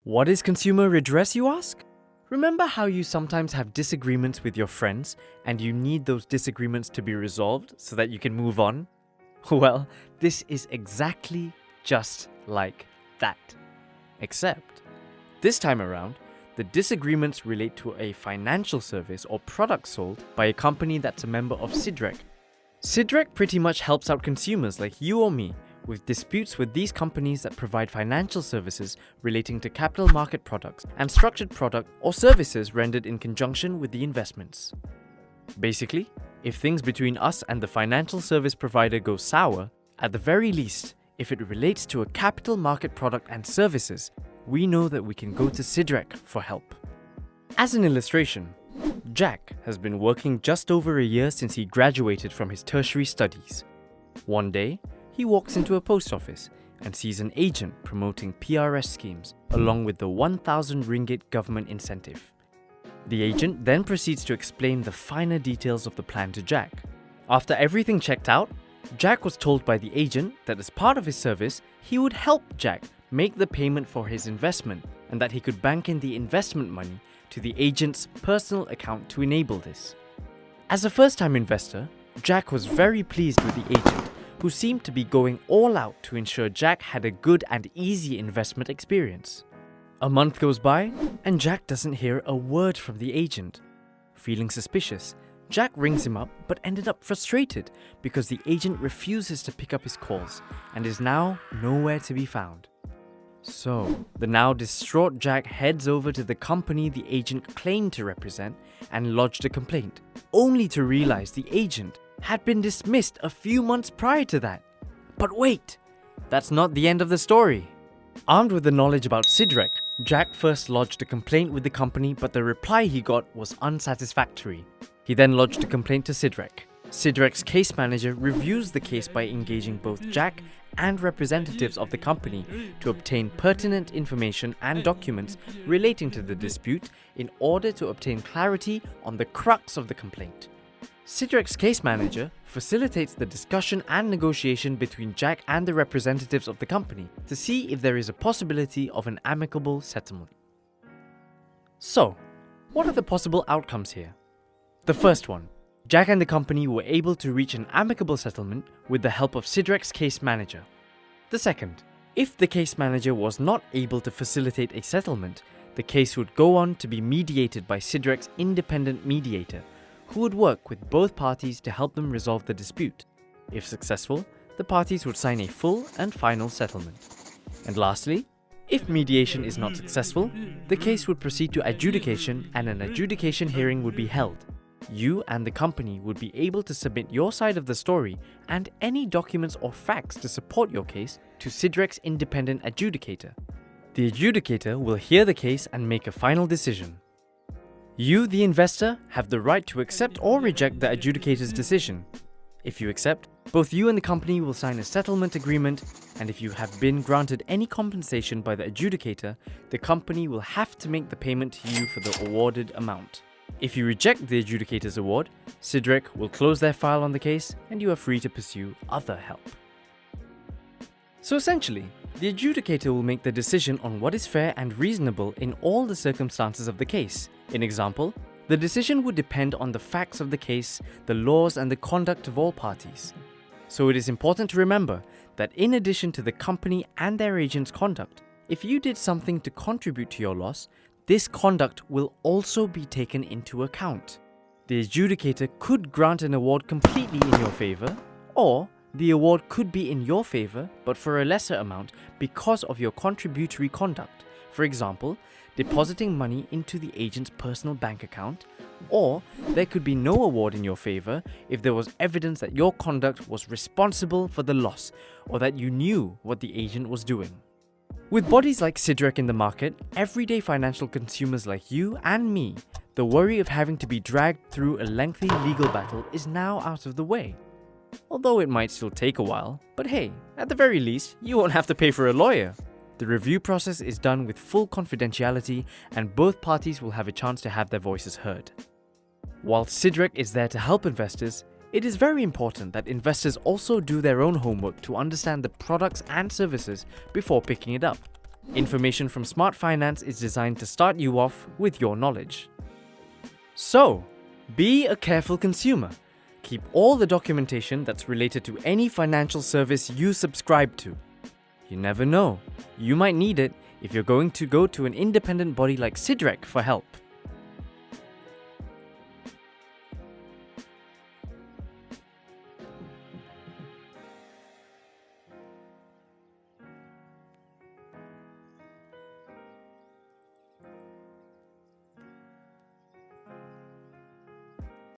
What is consumer redress, you ask? Remember how you sometimes have disagreements with your friends and you need those disagreements to be resolved so that you can move on? Well, this is exactly just like that. Except, this time around, the disagreements relate to a financial service or product sold by a company that's a member of SIDREC. SIDREC pretty much helps out consumers like you or me with disputes with these companies that provide financial services relating to capital market products and structured product or services rendered in conjunction with the investments. Basically, if things between us and the financial service provider go sour, at the very least, if it relates to a capital market product and services, we know that we can go to SIDREC for help. As an illustration, Jack has been working just over a year since he graduated from his tertiary studies. One day, he walks into a post office and sees an agent promoting PRS schemes along with the 1,000 ringgit government incentive. The agent then proceeds to explain the finer details of the plan to Jack. After everything checked out, Jack was told by the agent that as part of his service, he would help Jack make the payment for his investment and that he could bank in the investment money to the agent's personal account to enable this. As a first-time investor, Jack was very pleased with the agent, who seemed to be going all out to ensure Jack had a good and easy investment experience. A month goes by, and Jack doesn't hear a word from the agent. Feeling suspicious, Jack rings him up but ended up frustrated because the agent refuses to pick up his calls and is now nowhere to be found. So, the now distraught Jack heads over to the company the agent claimed to represent and lodged a complaint, only to realize the agent had been dismissed a few months prior to that. But wait, that's not the end of the story. Armed with the knowledge about SIDREC, Jack first lodged a complaint with the company, but the reply he got was unsatisfactory. He then lodged a complaint to SIDREC. SIDREC's case manager reviews the case by engaging both Jack and representatives of the company to obtain pertinent information and documents relating to the dispute in order to obtain clarity on the crux of the complaint. SIDREC's case manager facilitates the discussion and negotiation between Jack and the representatives of the company to see if there is a possibility of an amicable settlement. So, what are the possible outcomes here? The first one, Jack and the company were able to reach an amicable settlement with the help of SIDREC's case manager. The second, if the case manager was not able to facilitate a settlement, the case would go on to be mediated by SIDREC's independent mediator, who would work with both parties to help them resolve the dispute. If successful, the parties would sign a full and final settlement. And lastly, if mediation is not successful, the case would proceed to adjudication and an adjudication hearing would be held. You and the company would be able to submit your side of the story and any documents or facts to support your case to SIDREC's independent adjudicator. The adjudicator will hear the case and make a final decision. You, the investor, have the right to accept or reject the adjudicator's decision. If you accept, both you and the company will sign a settlement agreement, and if you have been granted any compensation by the adjudicator, the company will have to make the payment to you for the awarded amount. If you reject the adjudicator's award, SIDREC will close their file on the case and you are free to pursue other help. So essentially, the adjudicator will make the decision on what is fair and reasonable in all the circumstances of the case. In example, the decision would depend on the facts of the case, the laws and the conduct of all parties. So it is important to remember that in addition to the company and their agent's conduct, if you did something to contribute to your loss, this conduct will also be taken into account. The adjudicator could grant an award completely in your favor, or the award could be in your favor but for a lesser amount because of your contributory conduct. For example, depositing money into the agent's personal bank account, or there could be no award in your favor if there was evidence that your conduct was responsible for the loss or that you knew what the agent was doing. With bodies like SIDREC in the market, everyday financial consumers like you and me, the worry of having to be dragged through a lengthy legal battle is now out of the way. Although it might still take a while, but hey, at the very least, you won't have to pay for a lawyer. The review process is done with full confidentiality and both parties will have a chance to have their voices heard. While SIDREC is there to help investors, it is very important that investors also do their own homework to understand the products and services before picking it up. Information from Smart Finance is designed to start you off with your knowledge. So, be a careful consumer. Keep all the documentation that's related to any financial service you subscribe to. You never know, you might need it if you're going to go to an independent body like SIDREC for help.